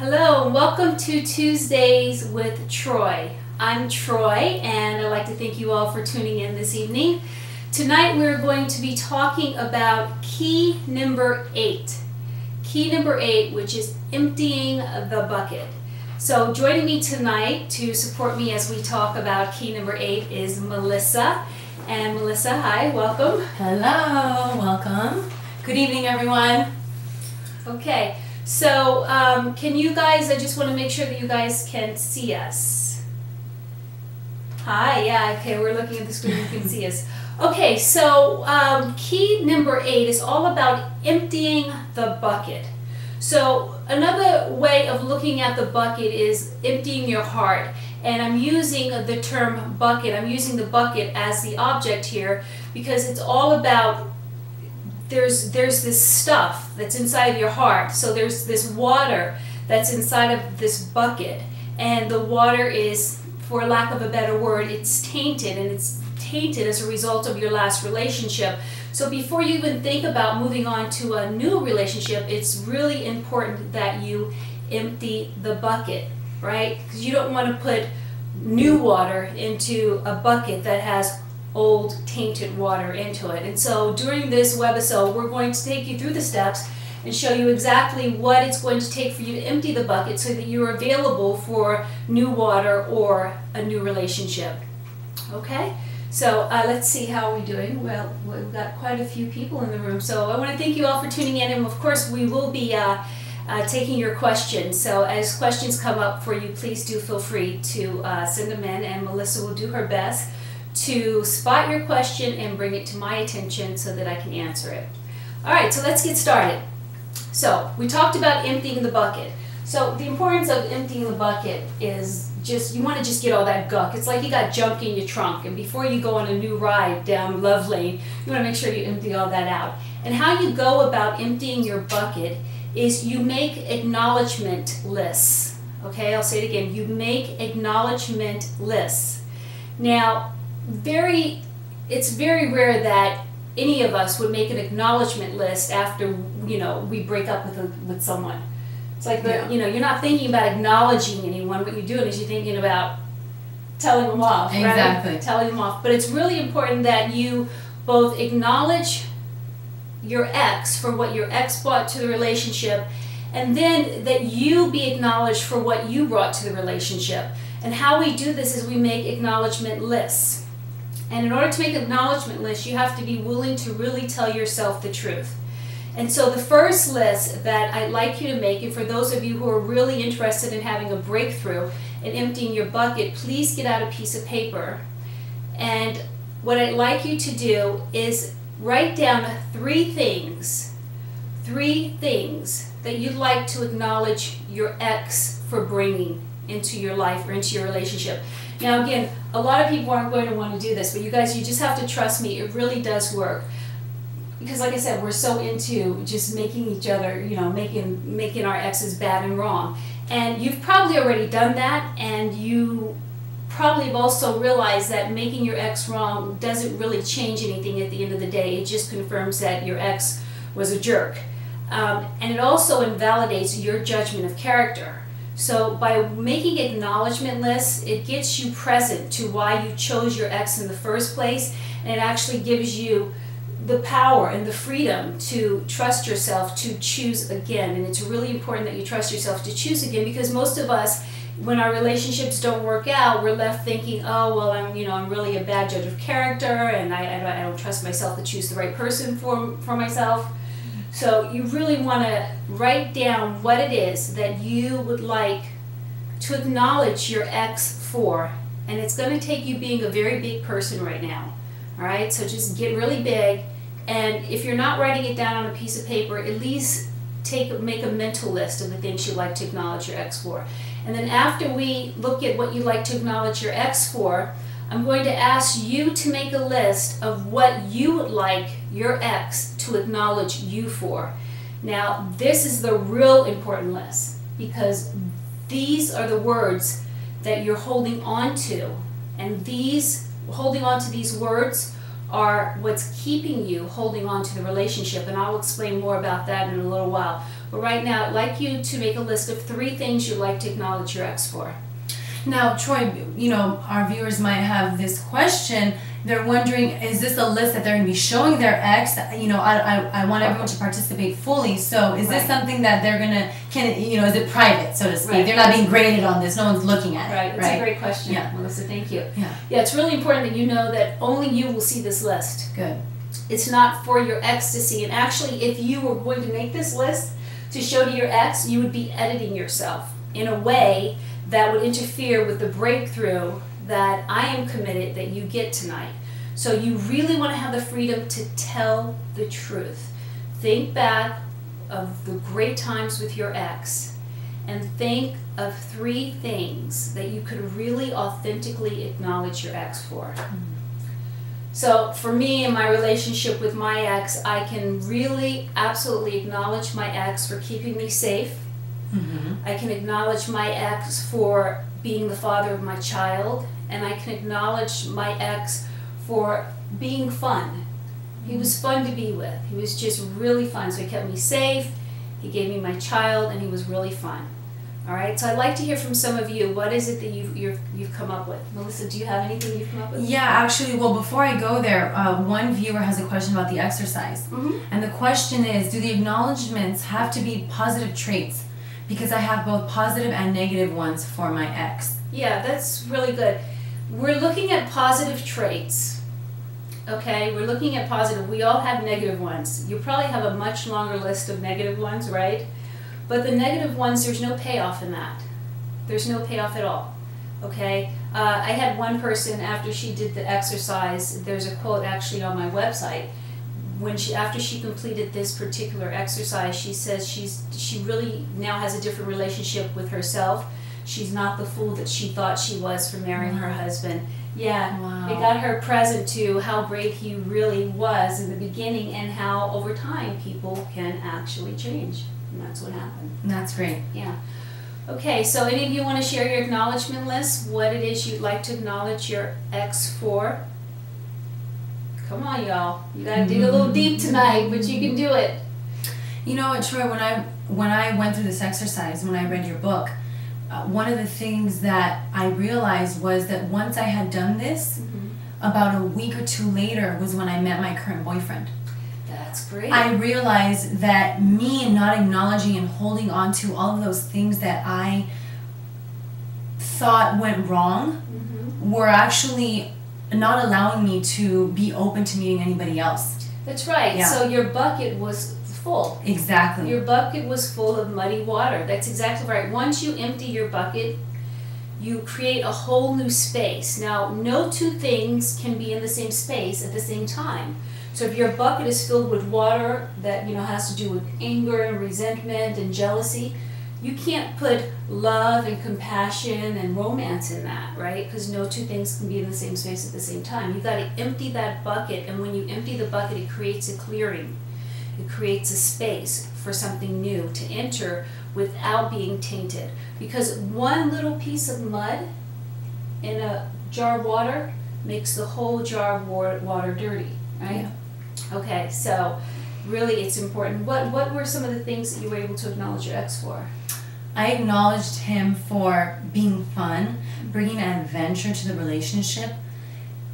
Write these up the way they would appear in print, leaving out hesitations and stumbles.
Hello, and welcome to Tuesdays with Troy. I'm Troy, and I'd like to thank you all for tuning in this evening. Tonight we're going to be talking about key number 8. Key number 8, which is emptying the bucket. So joining me tonight to support me as we talk about key number 8 is Melissa. And Melissa, hi, welcome. Hello, welcome. Good evening, everyone. Okay. So, can you guys, I just want to make sure that you guys can see us. Hi, yeah, okay, we're looking at the screen, you can see us. Okay, so key number 8 is all about emptying the bucket. So, another way of looking at the bucket is emptying your heart. And I'm using the term bucket, I'm using the bucket as the object here because it's all about there's this stuff that's inside of your heart. So there's this water that's inside of this bucket, and the water is, for lack of a better word, it's tainted, and it's tainted as a result of your last relationship. So before you even think about moving on to a new relationship, it's really important that you empty the bucket, right? Because you don't want to put new water into a bucket that has old tainted water into it. And so during this webisode, we're going to take you through the steps and show you exactly what it's going to take for you to empty the bucket so that you're available for new water or a new relationship. Okay, so let's see how we're doing. Well, we've got quite a few people in the room, so I want to thank you all for tuning in, and of course we will be taking your questions. So as questions come up for you, please do feel free to send them in, and Melissa will do her best to spot your question and bring it to my attention so that I can answer it. Alright, so let's get started. So, we talked about emptying the bucket. So, the importance of emptying the bucket is you want to just get all that gunk. It's like you got junk in your trunk, and before you go on a new ride down Love Lane, you want to make sure you empty all that out. And how you go about emptying your bucket is you make acknowledgement lists. Okay, I'll say it again. You make acknowledgement lists. Now, it's very rare that any of us would make an acknowledgement list after we break up with someone. It's like you're not thinking about acknowledging anyone. What you're doing is you're thinking about telling them off, exactly. Right? Telling them off. But it's really important that you both acknowledge your ex for what your ex brought to the relationship, and then that you be acknowledged for what you brought to the relationship. And how we do this is we make acknowledgement lists. And in order to make an acknowledgement list, you have to be willing to really tell yourself the truth. And so the first list that I'd like you to make, and for those of you who are really interested in having a breakthrough and emptying your bucket, please get out a piece of paper. And what I'd like you to do is write down 3 things that you'd like to acknowledge your ex for bringing into your life or into your relationship. Now again, a lot of people aren't going to want to do this, but you guys, you just have to trust me, it really does work. Because like I said, we're so into just making each other, making our exes bad and wrong. And you've probably already done that, and you probably have also realized that making your ex wrong doesn't really change anything at the end of the day. It just confirms that your ex was a jerk. And it also invalidates your judgment of character. So by making acknowledgement lists, it gets you present to why you chose your ex in the first place, and it actually gives you the power and the freedom to trust yourself to choose again. And it's really important that you trust yourself to choose again, because most of us, when our relationships don't work out, we're left thinking, oh well, I'm really a bad judge of character, and I don't trust myself to choose the right person for myself. So you really want to write down what it is that you would like to acknowledge your ex for. And it's going to take you being a very big person right now. All right, so just get really big. And if you're not writing it down on a piece of paper, at least make a mental list of the things you'd like to acknowledge your ex for. And then after we look at what you'd like to acknowledge your ex for, I'm going to ask you to make a list of what you would like your ex to acknowledge you for. Now, this is the real important list, because these are the words that you're holding on to, and holding on to these words are what's keeping you holding on to the relationship, and I'll explain more about that in a little while. But right now, I'd like you to make a list of 3 things you'd like to acknowledge your ex for. Now, Troy, our viewers might have this question. They're wondering, is this a list that they're going to be showing their ex? I want everyone to participate fully. So is this something that they're going to, is it private, so to speak? Right. They're not being graded on this. No one's looking at it. Right. That's a great question, Melissa. Thank you. Yeah, it's really important that you know that only you will see this list. Good. It's not for your ex to see. And actually, if you were going to make this list to show to your ex, you would be editing yourself in a way that would interfere with the breakthrough that I am committed that you get tonight. So you really want to have the freedom to tell the truth. Think back of the great times with your ex and think of 3 things that you could really authentically acknowledge your ex for. Mm-hmm. So for me in my relationship with my ex, I can really absolutely acknowledge my ex for keeping me safe. Mm-hmm. I can acknowledge my ex for being the father of my child, and I can acknowledge my ex for being fun. He was fun to be with. He was just really fun. So he kept me safe, he gave me my child, and he was really fun. All right, so I'd like to hear from some of you. What is it that you've come up with? Melissa, do you have anything you've come up with? Yeah, actually, well, before I go there, one viewer has a question about the exercise. Mm-hmm. And the question is, do the acknowledgments have to be positive traits? Because I have both positive and negative ones for my ex. Yeah, that's really good. We're looking at positive traits. Okay, we're looking at positive. We all have negative ones. You probably have a much longer list of negative ones, right? But the negative ones, there's no payoff in that. There's no payoff at all. Okay? I had one person, after she did the exercise, there's a quote actually on my website. After she completed this particular exercise, she says she really now has a different relationship with herself. She's not the fool that she thought she was for marrying her husband. Yeah, wow. It got her present to how great he really was in the beginning and how over time people can actually change. And that's what happened. That's great. Yeah. Okay, so any of you want to share your acknowledgement list? What it is you'd like to acknowledge your ex for? Come on, y'all. You got to dig a little deep tonight, but you can do it. You know what, Troy, when I went through this exercise, when I read your book, one of the things that I realized was that once I had done this, about a week or 2 later was when I met my current boyfriend. That's great. I realized that me not acknowledging and holding on to all of those things that I thought went wrong were actually not allowing me to be open to meeting anybody else. That's right. Yeah. So your bucket was full. Exactly. Your bucket was full of muddy water. That's exactly right. Once you empty your bucket, you create a whole new space. Now, no 2 things can be in the same space at the same time. So if your bucket is filled with water that has to do with anger and resentment and jealousy, you can't put love and compassion and romance in that, right? Because no 2 things can be in the same space at the same time. You've got to empty that bucket, and when you empty the bucket, it creates a clearing. It creates a space for something new to enter without being tainted. Because one little piece of mud in a jar of water makes the whole jar of water dirty, right? Yeah. Okay, so really it's important. What were some of the things that you were able to acknowledge your ex for? I acknowledged him for being fun, bringing an adventure to the relationship,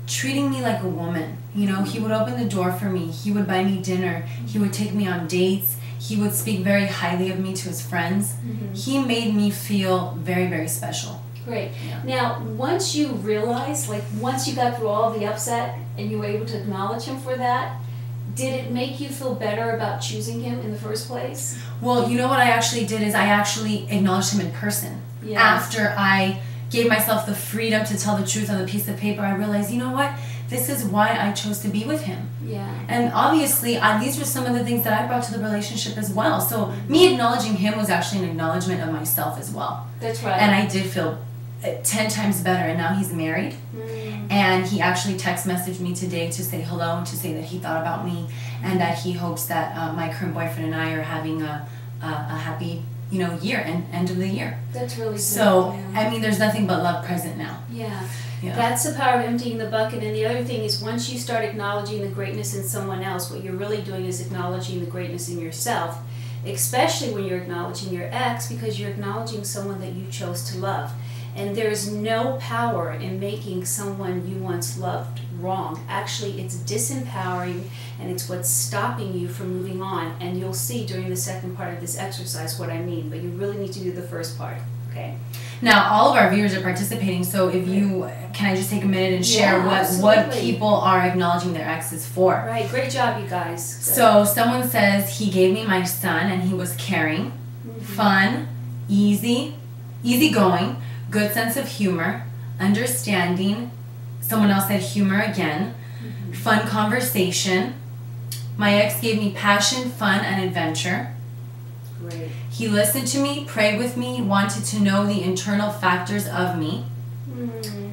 treating me like a woman. He would open the door for me. He would buy me dinner. He would take me on dates. He would speak very highly of me to his friends. He made me feel very, very special. Great. Yeah. Now, once you realized, once you got through all the upset and you were able to acknowledge him for that, did it make you feel better about choosing him in the first place? Well, what I actually did is I actually acknowledged him in person. Yeah. After I gave myself the freedom to tell the truth on a piece of paper, I realized, what? This is why I chose to be with him. Yeah. And obviously, these were some of the things that I brought to the relationship as well. So me acknowledging him was actually an acknowledgement of myself as well. That's right. And I did feel 10 times better. And now he's married. And he actually text messaged me today to say hello and to say that he thought about me and that he hopes that my current boyfriend and I are having a happy year and end of the year. That's really good. So, yeah. There's nothing but love present now. Yeah. That's the power of emptying the bucket. And the other thing is, once you start acknowledging the greatness in someone else, what you're really doing is acknowledging the greatness in yourself. especially when you're acknowledging your ex, because you're acknowledging someone that you chose to love. And there's no power in making someone you once loved wrong. Actually, it's disempowering, and it's what's stopping you from moving on. And you'll see during the second part of this exercise what I mean, but you really need to do the first part, okay? Now, all of our viewers are participating, so if you, can I just take a minute and share what people are acknowledging their exes for? Right, great job, you guys. Good. So, someone says, he gave me my son and he was caring, fun, easygoing, good sense of humor, understanding. Someone else said humor again, fun conversation. My ex gave me passion, fun, and adventure. Great. He listened to me, prayed with me, wanted to know the internal factors of me.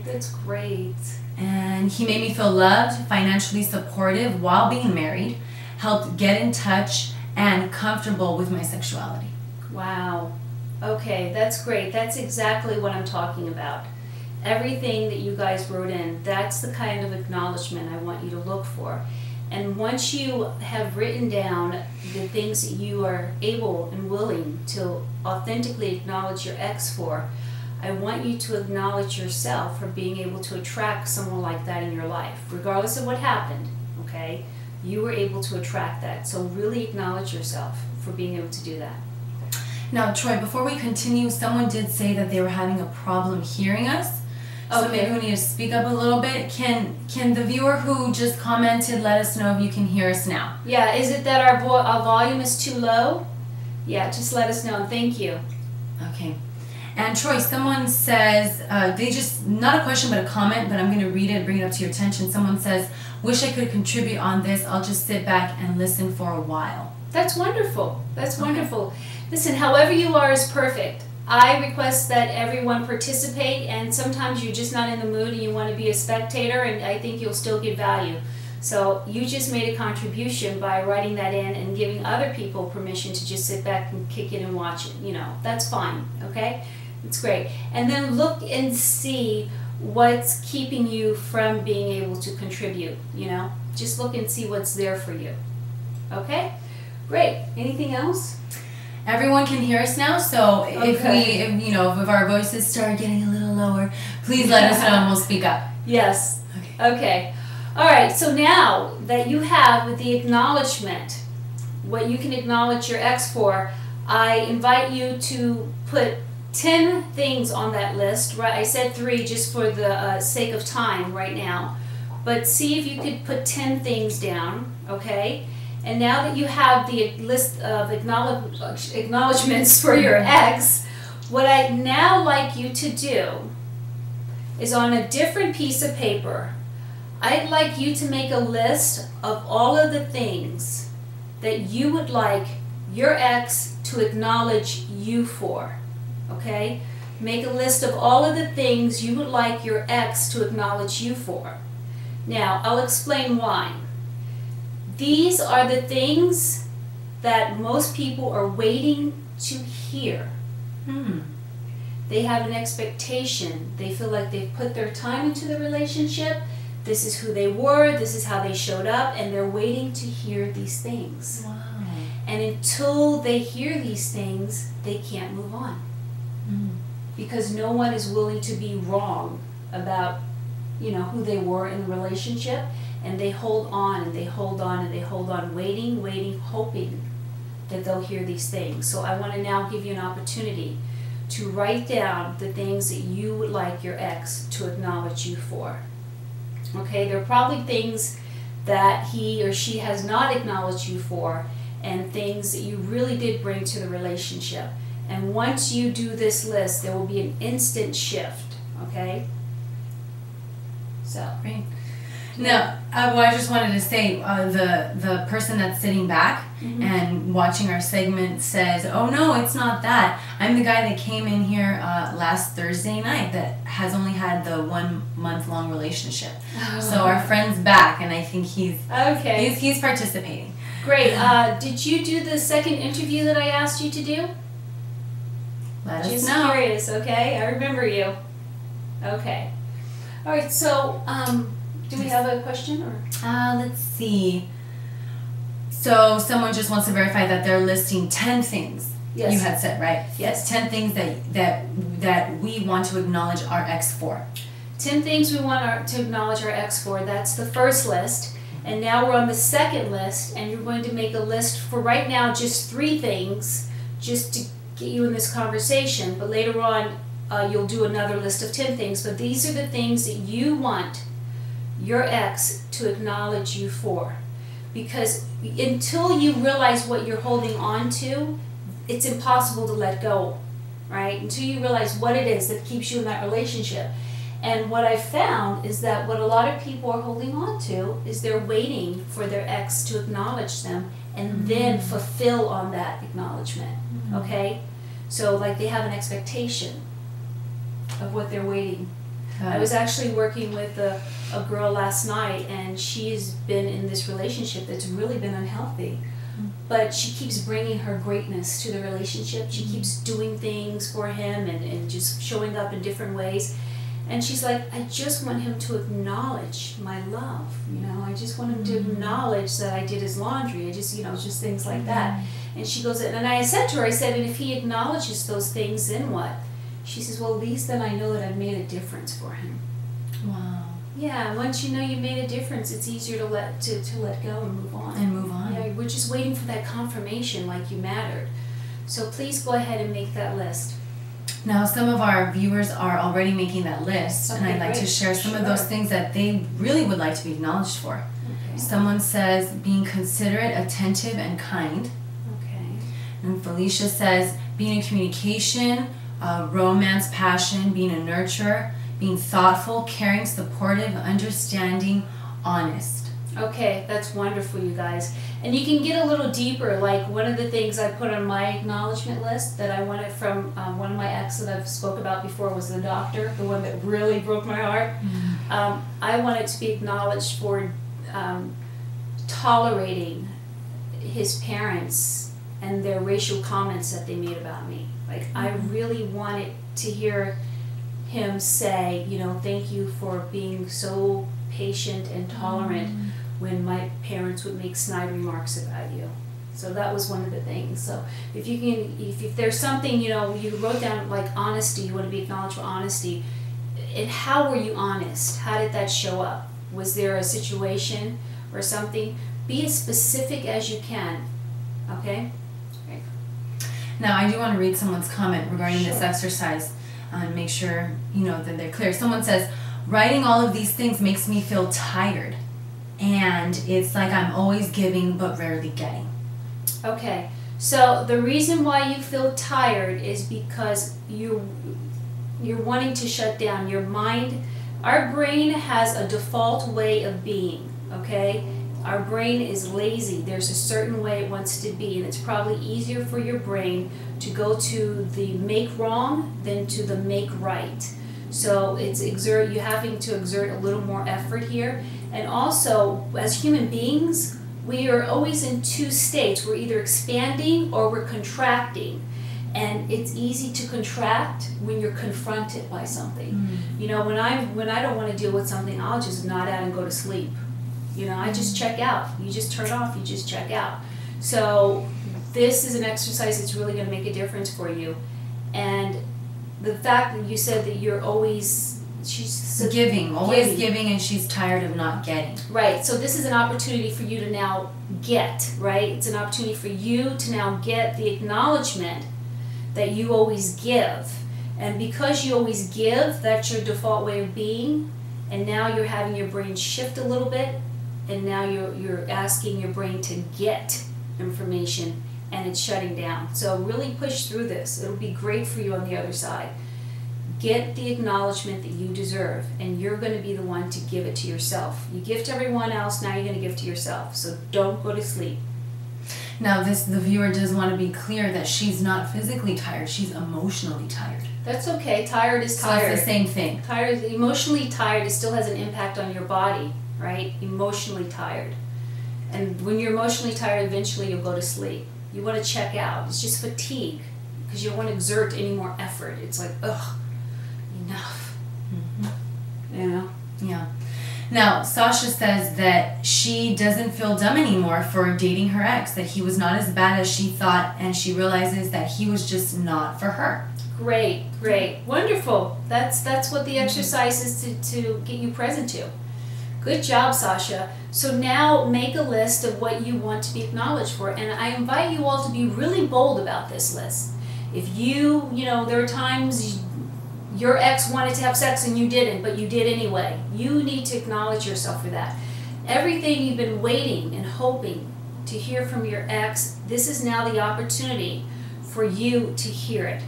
That's great. And he made me feel loved, financially supportive while being married, helped get in touch, and comfortable with my sexuality. Wow. Okay, that's great. That's exactly what I'm talking about. Everything that you guys wrote in, that's the kind of acknowledgement I want you to look for. And once you have written down the things that you are able and willing to authentically acknowledge your ex for, I want you to acknowledge yourself for being able to attract someone like that in your life. Regardless of what happened, okay? You were able to attract that. So really acknowledge yourself for being able to do that. Now, Troy, before we continue, someone did say that they were having a problem hearing us. So maybe we need to speak up a little bit. Can the viewer who just commented let us know if you can hear us now? Yeah, is it that our volume is too low? Yeah, just let us know. Thank you. Okay. And Troy, someone says, they just, not a question but a comment, but I'm going to read it, bring it up to your attention. Someone says, wish I could contribute on this. I'll just sit back and listen for a while. That's wonderful. That's wonderful. Listen, however you are is perfect. I request that everyone participate, and sometimes you're just not in the mood and you want to be a spectator, and I think you'll still get value. So you just made a contribution by writing that in and giving other people permission to just sit back and kick it and watch it. You know, that's fine, okay? It's great. And then look and see what's keeping you from being able to contribute, you know? Just look and see what's there for you. Okay? Great. Anything else? Everyone can hear us now, so if our voices start getting a little lower, please let us know and we'll speak up. Yes. Okay. All right, so now that you have the acknowledgement, what you can acknowledge your ex for, I invite you to put 10 things on that list. Right? I said 3 just for the sake of time right now, but see if you could put 10 things down, okay? And now that you have the list of acknowledgements for your ex, what I'd now like you to do is on a different piece of paper, I'd like you to make a list of all of the things that you would like your ex to acknowledge you for, okay? Make a list of all of the things you would like your ex to acknowledge you for. Now, I'll explain why. These are the things that most people are waiting to hear. They have an expectation. They feel like they've put their time into the relationship. This is who they were. This is how they showed up. And they're waiting to hear these things. Wow. And until they hear these things, they can't move on. Because no one is willing to be wrong about, you know, who they were in the relationship. And they hold on and they hold on and they hold on, waiting, hoping that they'll hear these things. So I want to now give you an opportunity to write down the things that you would like your ex to acknowledge you for. Okay, there are probably things that he or she has not acknowledged you for, and things that you really did bring to the relationship. And once you do this list, there will be an instant shift, okay? So, great. Now, I just wanted to say, the person that's sitting back and watching our segment says, oh no, it's not that. I'm the guy that came in here last Thursday night that has only had the 1 month long relationship. So our friend's back, and I think he's participating. Great. Did you do the second interview that I asked you to do? Let us know. Just curious, okay? I remember you. Okay. All right, so, do we have a question? Or let's see. So someone just wants to verify that they're listing 10 things. Yes. You had said, right? Yes. 10 things that we want to acknowledge our ex for. 10 things we want to acknowledge our ex for. That's the first list. And now we're on the second list, and you're going to make a list for right now just 3 things just to get you in this conversation. But later on, you'll do another list of 10 things. But these are the things that you want your ex to acknowledge you for. Because until you realize what you're holding on to, it's impossible to let go, right? Until you realize what it is that keeps you in that relationship. And what I've found is that what a lot of people are holding on to is they're waiting for their ex to acknowledge them and then fulfill on that acknowledgement, okay? So like they have an expectation of what they're waiting. I was actually working with a girl last night, and she's been in this relationship that's really been unhealthy. But she keeps bringing her greatness to the relationship. She keeps doing things for him and just showing up in different ways. And she's like, I just want him to acknowledge my love. You know, I just want him to acknowledge that I did his laundry. I just, you know, just things like that. And she goes, and I said to her, I said, and if he acknowledges those things, then what? She says, well, at least then I know that I've made a difference for him. Wow. Yeah, once you know you made a difference, it's easier to let go and move on. And move on. Yeah, we're just waiting for that confirmation like you mattered. So please go ahead and make that list. Now, some of our viewers are already making that list, and I'd like to share some of those things that they really would like to be acknowledged for. Okay. Someone says being considerate, attentive, and kind. Okay. And Felicia says being in communication, romance, passion, being a nurturer, being thoughtful, caring, supportive, understanding, honest. Okay, that's wonderful, you guys. And you can get a little deeper. Like one of the things I put on my acknowledgement list that I wanted from one of my exes that I've spoke about before was the doctor, the one that really broke my heart. I wanted to be acknowledged for tolerating his parents and their racial comments that they made about me. Like I really wanted to hear him say, you know, thank you for being so patient and tolerant when my parents would make snide remarks about you. So that was one of the things. So if you can, if there's something, you know, you wrote down like honesty, you want to be acknowledged for honesty. And how were you honest? How did that show up? Was there a situation or something? Be as specific as you can, okay? Right. Now, I do want to read someone's comment regarding this exercise and make sure, you know, that they're clear. Someone says, writing all of these things makes me feel tired. And it's like I'm always giving but rarely getting. Okay, so the reason why you feel tired is because you're wanting to shut down your mind. Our brain has a default way of being, okay? Our brain is lazy. There's a certain way it wants to be, and it's probably easier for your brain to go to the make wrong than to the make right. So it's you're having to exert a little more effort here. And also, as human beings, we are always in 2 states. We're either expanding or we're contracting. And it's easy to contract when you're confronted by something. You know, when I don't want to deal with something, I'll just nod out and go to sleep. You know, I just check out. You just turn off, you just check out. So this is an exercise that's really going to make a difference for you. And the fact that you said that you're always giving, and she's tired of not getting. Right, so this is an opportunity for you to now get, right? It's an opportunity for you to now get the acknowledgement that you always give. And because you always give, that's your default way of being, and now you're having your brain shift a little bit, and now you're asking your brain to get information, and it's shutting down. So really push through this. It'll be great for you on the other side. Get the acknowledgement that you deserve, and you're going to be the one to give it to yourself. You give to everyone else, now you're going to give to yourself. So don't go to sleep. Now the viewer does want to be clear that she's not physically tired, she's emotionally tired. That's okay. Tired is tired. So it's the same thing. Tired, emotionally tired, it still has an impact on your body, right? Emotionally tired. And when you're emotionally tired, eventually you'll go to sleep. You want to check out. It's just fatigue because you don't want to exert any more effort. It's like, ugh, enough. You know? Yeah. Now, Sasha says that she doesn't feel dumb anymore for dating her ex, that he was not as bad as she thought, and she realizes that he was just not for her. Great, great, wonderful. That's what the exercise is to get you present to. Good job, Sasha. So now make a list of what you want to be acknowledged for, and I invite you all to be really bold about this list. If you know, there are times your ex wanted to have sex and you didn't, but you did anyway. You need to acknowledge yourself for that. Everything you've been waiting and hoping to hear from your ex, this is now the opportunity for you to hear it.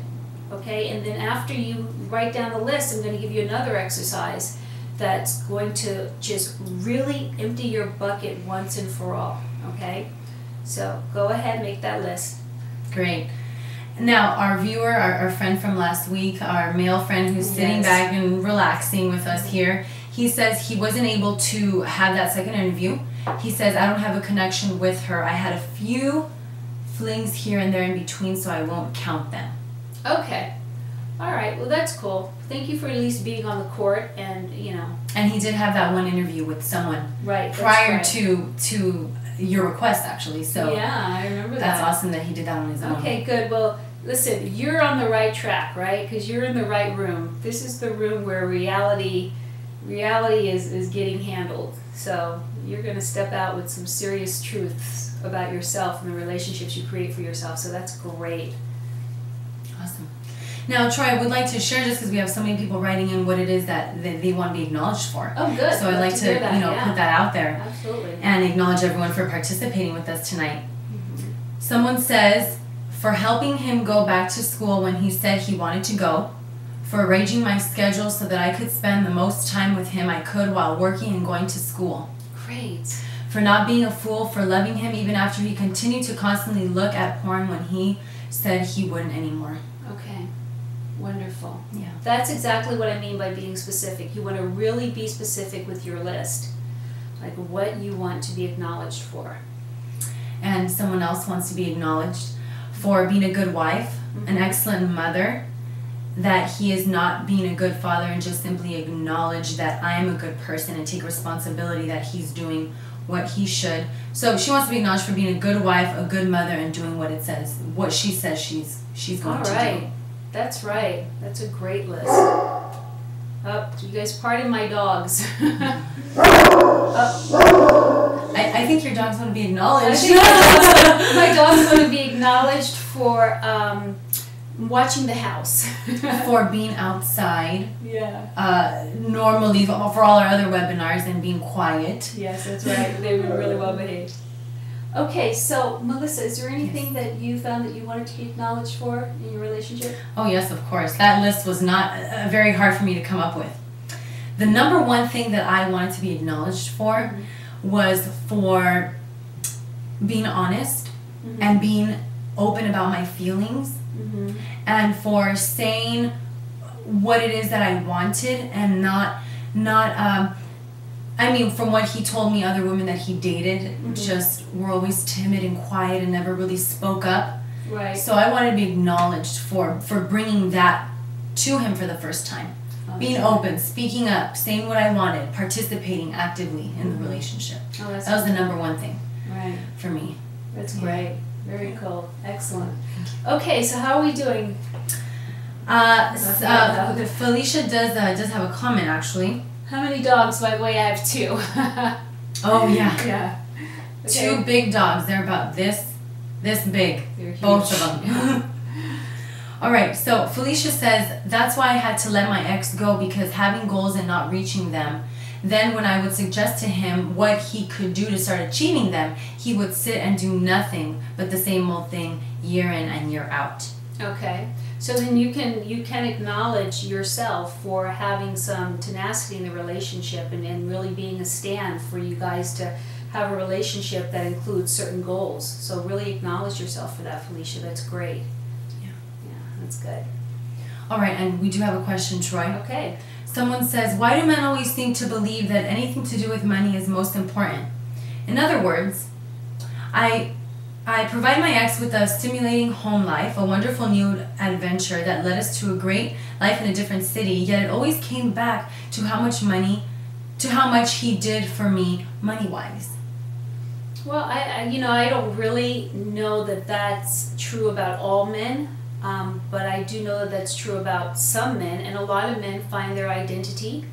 Okay, and then after you write down the list, I'm going to give you another exercise that's going to just really empty your bucket once and for all. Okay, so go ahead, make that list. Great. Now, our viewer, our friend from last week, our male friend who's sitting back and relaxing with us here, he says he wasn't able to have that second interview. He says, I don't have a connection with her. I had a few flings here and there in between, so I won't count them. Okay. All right. Well, that's cool. Thank you for at least being on the court and, you know. And he did have that one interview with someone prior to your request, actually. So yeah, I remember that. That's awesome that he did that on his own. Okay, good. Well, listen, you're on the right track, right? Because you're in the right room. This is the room where reality is getting handled. So you're going to step out with some serious truths about yourself and the relationships you create for yourself. So that's great. Awesome. Now, Troy, I would like to share, just because we have so many people writing in, what it is that they want to be acknowledged for. Oh, good. So I'd like to put that out there. Absolutely. And acknowledge everyone for participating with us tonight. Someone says, for helping him go back to school when he said he wanted to go, for arranging my schedule so that I could spend the most time with him I could while working and going to school. Great. For not being a fool, for loving him even after he continued to constantly look at porn when he said he wouldn't anymore. Okay. Wonderful. Yeah. That's exactly what I mean by being specific. You want to really be specific with your list, like what you want to be acknowledged for. And someone else wants to be acknowledged for being a good wife, an excellent mother, that he is not being a good father, and just simply acknowledge that I am a good person and take responsibility that he's doing what he should. So she wants to be acknowledged for being a good wife, a good mother, and doing what she says she's going to do. All right. That's right. That's a great list. Oh, you guys pardon my dogs. I think your dogs want to be acknowledged. My dogs want to be acknowledged for watching the house. For being outside. Yeah. Normally, for all our other webinars, and being quiet. Yes, that's right. They've been really well behaved. Okay, so Melissa, is there anything that you found that you wanted to be acknowledged for in your relationship? Oh yes, of course. That list was not very hard for me to come up with. The number one thing that I wanted to be acknowledged for was for being honest and being open about my feelings, and for saying what it is that I wanted, and not I mean, from what he told me, other women that he dated just were always timid and quiet and never really spoke up. Right. So I wanted to be acknowledged for bringing that to him for the first time. Being open, speaking up, saying what I wanted, participating actively in the relationship. Oh, that was the number one thing for me. That's great. Very cool. Excellent. Okay, so how are we doing? Felicia does have a comment, actually. How many dogs? By the way, I have 2. Oh, yeah. Yeah. Okay. 2 big dogs. They're about this big. They're huge. Both of them. All right, so Felicia says, that's why I had to let my ex go, because having goals and not reaching them, then when I would suggest to him what he could do to start achieving them, he would sit and do nothing but the same old thing year in and year out. Okay. So then you can acknowledge yourself for having some tenacity in the relationship, and really being a stand for you guys to have a relationship that includes certain goals. So really acknowledge yourself for that, Felicia. That's great. Yeah, that's good. All right, and we do have a question, Troy. Okay. Someone says, why do men always seem to believe that anything to do with money is most important? In other words, I provided my ex with a stimulating home life, a wonderful new adventure that led us to a great life in a different city, yet it always came back to how much money to how much he did for me money-wise. Well, I don't really know that that's true about all men, but I do know that that's true about some men, and a lot of men find their identity,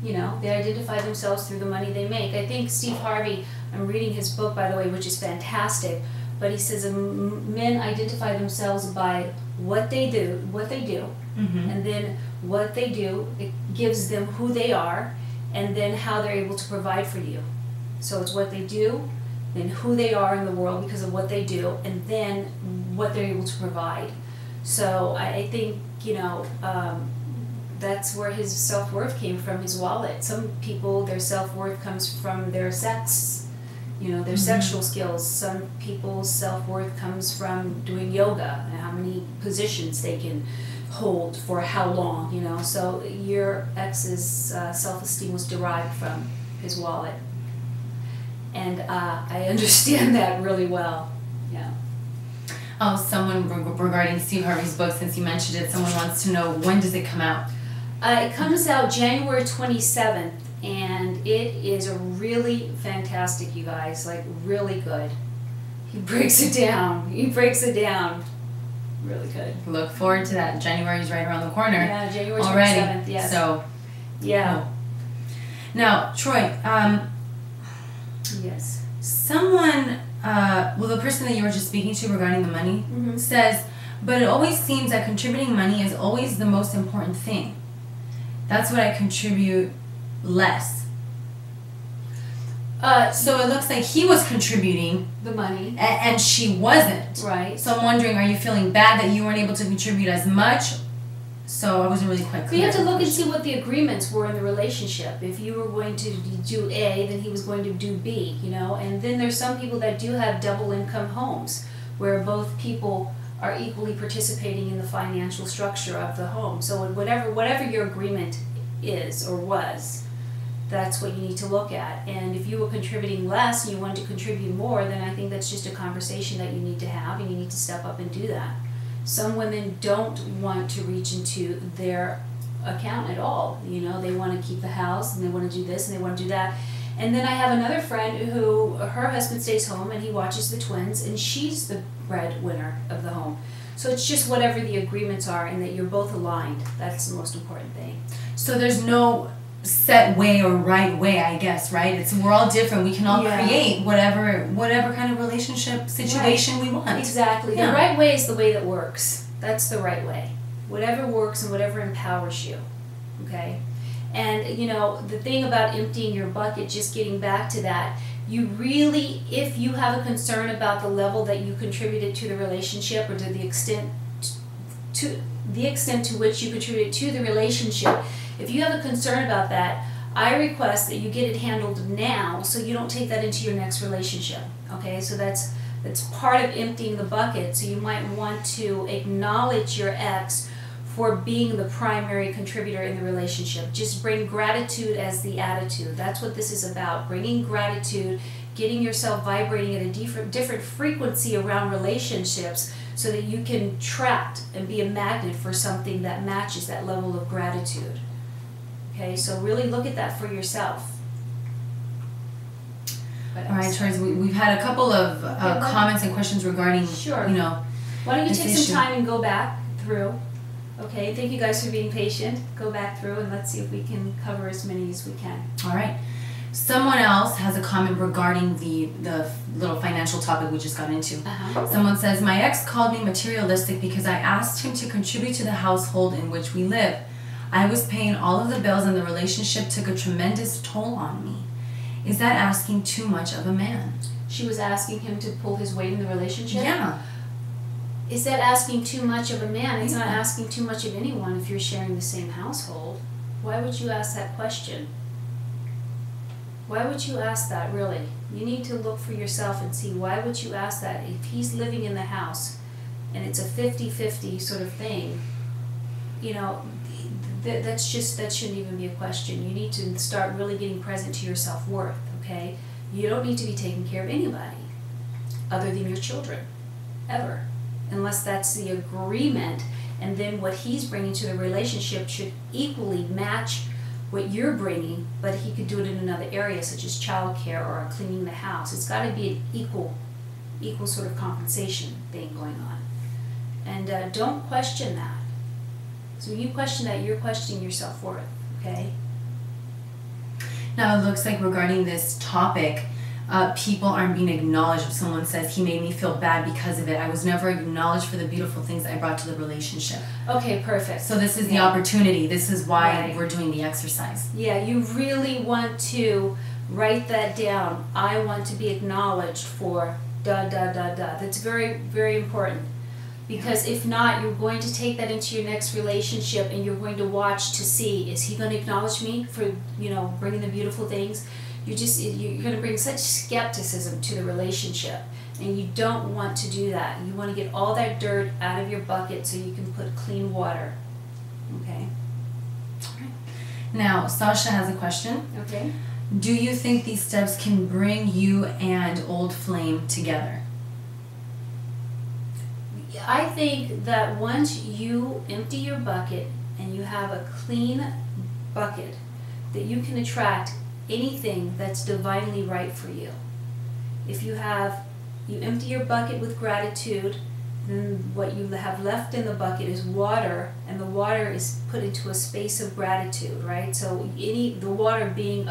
they identify themselves through the money they make. I think Steve Harvey, I'm reading his book, by the way, which is fantastic, but he says men identify themselves by what they do, Mm-hmm. and then what they do, it gives them who they are, and then how they're able to provide for you. So it's what they do, then who they are in the world because of what they do, and then what they're able to provide. So I think, that's where his self-worth came from, his wallet. Some people, their self-worth comes from their sex, their Mm-hmm. sexual skills. Some people's self-worth comes from doing yoga and how many positions they can hold for how long, So your ex's self-esteem was derived from his wallet. And I understand that really well. Yeah. Oh, someone regarding Steve Harvey's book, since you mentioned it, someone wants to know, when does it come out? It comes out January 27th, and it is a really fantastic, you guys, like really good. He breaks it down. Really good. Look forward to that. January's right around the corner. Yeah, January 27th, already. yes. So, yeah. Cool. Now, Troy, Yes. someone, the person that you were just speaking to regarding the money Mhm. says, but it always seems that contributing money is always the most important thing. That's what I contribute less. So it looks like he was contributing The money. and she wasn't. Right. So I'm wondering, are you feeling bad that you weren't able to contribute as much? So I wasn't really quite So clear. you have to look and see what the agreements were in the relationship. If you were going to do A, then he was going to do B, And then there's some people that do have double income homes where both people are equally participating in the financial structure of the home. So whatever your agreement is or was, that's what you need to look at. And if you were contributing less and you wanted to contribute more, then I think that's just a conversation that you need to have, and you need to step up and do that. Some women don't want to reach into their account at all. They want to keep the house, and they want to do this, and they want to do that. And then I have another friend who, her husband stays home and he watches the twins, and she's the breadwinner of the home. So it's just whatever the agreements are, and that you're both aligned. That's the most important thing. So there's no set way or right way, I guess, right? We're all different. We can all create whatever kind of relationship situation we want. Exactly. Yeah. The right way is the way that works. That's the right way. Whatever works and whatever empowers you. Okay? And the thing about emptying your bucket, just getting back to that, you really, if you have a concern about the level that you contributed to the relationship, or to the extent to which you contributed to the relationship, if you have a concern about that, I request that you get it handled now so you don't take that into your next relationship. Okay? So that's part of emptying the bucket. So you might want to acknowledge your ex for being the primary contributor in the relationship. Just bring gratitude as the attitude. That's what this is about. Bringing gratitude, getting yourself vibrating at a different frequency around relationships so that you can attract and be a magnet for something that matches that level of gratitude. Okay, so really look at that for yourself. All right, Troy, we've had a couple of comments and questions regarding, Sure. Why don't you take some time and go back through? Okay, thank you guys for being patient. Go back through and let's see if we can cover as many as we can. All right. Someone else has a comment regarding the little financial topic we just got into. Someone says, my ex called me materialistic because I asked him to contribute to the household in which we live. I was paying all of the bills and the relationship took a tremendous toll on me. Is that asking too much of a man? She was asking him to pull his weight in the relationship? Yeah. Is that asking too much of a man? It's not asking too much of anyone if you're sharing the same household. Why would you ask that question? Why would you ask that, really? You need to look for yourself and see, why would you ask that? If he's living in the house and it's a 50-50 sort of thing, that shouldn't even be a question. You need to start really getting present to your self-worth, okay? You don't need to be taking care of anybody other than your children, ever. Unless that's the agreement, and then what he's bringing to the relationship should equally match what you're bringing, but he could do it in another area, such as childcare or cleaning the house. It's got to be an equal sort of compensation thing going on. And don't question that. So when you question that, you're questioning your self-worth, okay? Now it looks like regarding this topic, people aren't being acknowledged. If someone says, he made me feel bad because of it, I was never acknowledged for the beautiful things I brought to the relationship. Okay, perfect. So this is the opportunity. This is why Right. we're doing the exercise. Yeah, you really want to write that down. I want to be acknowledged for da da da da. That's very, very important. Because if not, you're going to take that into your next relationship and you're going to watch to see, is he going to acknowledge me for, bringing the beautiful things? You're going to bring such skepticism to the relationship, and you don't want to do that. You want to get all that dirt out of your bucket so you can put clean water. Okay? Now, Sasha has a question. Okay. Do you think these steps can bring you and old flame together? I think that once you empty your bucket and you have a clean bucket, that you can attract anything that's divinely right for you. If you empty your bucket with gratitude, then what you have left in the bucket is water, and the water is put into a space of gratitude, right? So the water being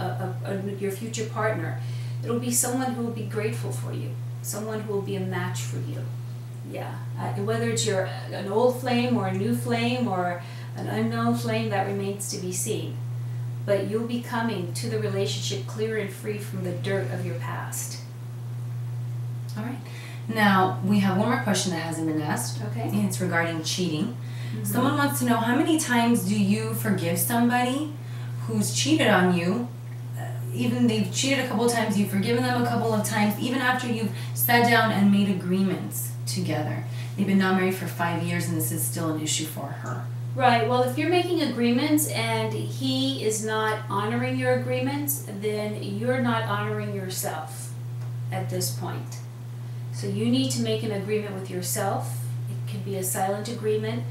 your future partner, it'll be someone who will be grateful for you, someone who will be a match for you. Yeah, whether it's an old flame or a new flame or an unknown flame, that remains to be seen. But you'll be coming to the relationship clear and free from the dirt of your past. All right. Now, we have one more question that hasn't been asked. Okay. And it's regarding cheating. Mm-hmm. Someone wants to know, how many times do you forgive somebody who's cheated on you? Even they've cheated a couple of times, you've forgiven them a couple of times, even after you've sat down and made agreements together. They've been now married for 5 years and this is still an issue for her. Right, well, if you're making agreements and he is not honoring your agreements, then you're not honoring yourself at this point. So you need to make an agreement with yourself. It could be a silent agreement,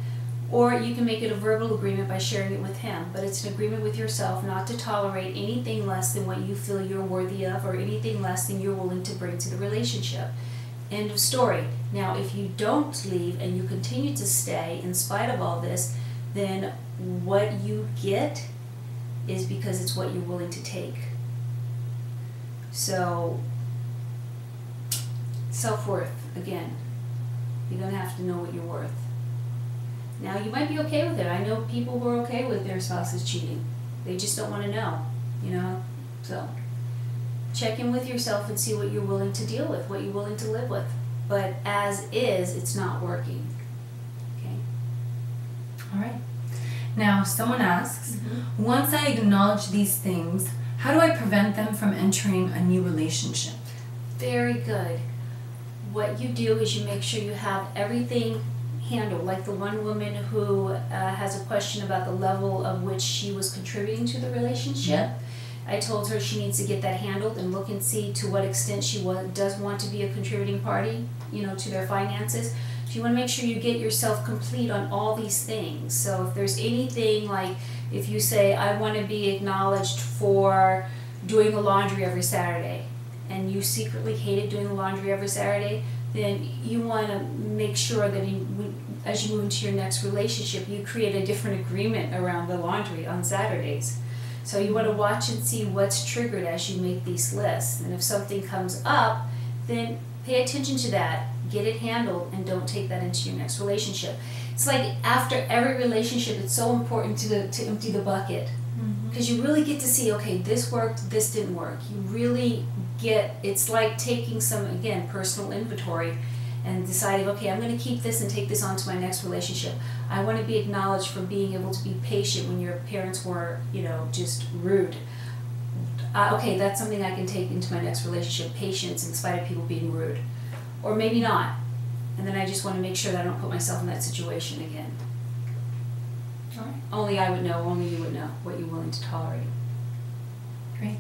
or you can make it a verbal agreement by sharing it with him. But it's an agreement with yourself not to tolerate anything less than what you feel you're worthy of, or anything less than you're willing to bring to the relationship. End of story. Now, if you don't leave and you continue to stay in spite of all this, then what you get is because it's what you're willing to take. So, self-worth, again, you're going to have to know what you're worth. Now, you might be okay with it. I know people who are okay with their spouses cheating. They just don't want to know, So, check in with yourself and see what you're willing to deal with, what you're willing to live with. But as is, it's not working. Okay? All right. Now, someone asks, once I acknowledge these things, how do I prevent them from entering a new relationship? Very good. What you do is you make sure you have everything handled, like the one woman who has a question about the level of which she was contributing to the relationship. Yeah. I told her she needs to get that handled and look and see to what extent she does want to be a contributing party, to their finances. So you want to make sure you get yourself complete on all these things. So if there's anything like, if you say, I want to be acknowledged for doing the laundry every Saturday, and you secretly hated doing the laundry every Saturday, then you want to make sure that as you move into your next relationship, you create a different agreement around the laundry on Saturdays. So you want to watch and see what's triggered as you make these lists. And if something comes up, then pay attention to that, get it handled, and don't take that into your next relationship. It's like after every relationship, it's so important to empty the bucket. Because you really get to see, okay, this worked, this didn't work. You really it's like taking some, again, personal inventory and deciding, okay, I'm going to keep this and take this on to my next relationship. I want to be acknowledged for being able to be patient when your parents were, just rude. Okay, that's something I can take into my next relationship, patience in spite of people being rude. Or maybe not. And then I just want to make sure that I don't put myself in that situation again. All right. Only I would know, only you would know what you're willing to tolerate. Great.